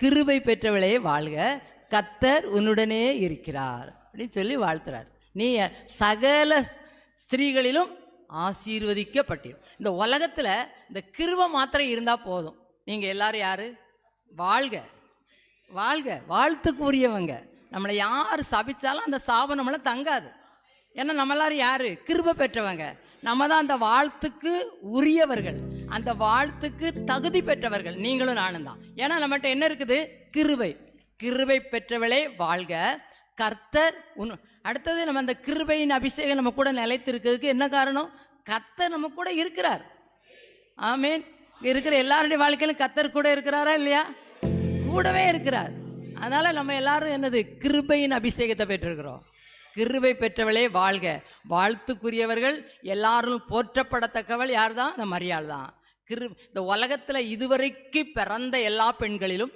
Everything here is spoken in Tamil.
கிருபை பெற்றவளே வாழ்க, கர்த்தர் உன்னுடனே இருக்கிறார் அப்படின்னு சொல்லி வாழ்த்துறார். நீ சகல ஸ்திரீகளிலும் ஆசீர்வதிக்கப்பட்டீர். இந்த உலகத்தில் இந்த கிருபை மாத்திரம் இருந்தால் போதும். நீங்கள் எல்லாரும் யாரு? வாழ்க வாழ்க, வாழ்த்துக்கு உரியவங்க. நம்மளை யார் சபிச்சாலும் அந்த சாபம் நம்மளை தங்காது. ஏன்னா நம்ம எல்லாரும் யாரு? கிருபை பெற்றவங்க. நம்ம தான் அந்த வாழ்த்துக்கு உரியவர்கள், அந்த வாழ்த்துக்கு தகுதி பெற்றவர்கள். நீங்களும் நானும் தான். ஏன்னா நம்மகிட்ட என்ன இருக்குது? கிருபை. கிருபை பெற்றவளே வாழ்க, கர்த்தர் உன். அடுத்தது நம்ம அந்த கிருபையின் அபிஷேகம் நம்ம கூட நிலைத்திருக்கிறதுக்கு என்ன காரணம்? கர்த்தர் நம்ம கூட இருக்கிறார். ஆமேன். இருக்கிற எல்லாருடைய வாழ்க்கையிலும் கர்த்தர் கூட இருக்கிறாரா இல்லையா? கூடவே இருக்கிறார். அதனால நம்ம எல்லாரும் என்னது? கிருபையின் அபிஷேகத்தை பெற்றிருக்கிறோம். கிருபை பெற்றவளே வாழ்க, வாழ்த்துக்குரியவர்கள் எல்லாரும் போற்றப்படத்தக்கவள் யார் தான்? அந்த மரியாள் தான். இந்த உலகத்தில் இதுவரைக்கும் பிறந்த எல்லா பெண்களிலும்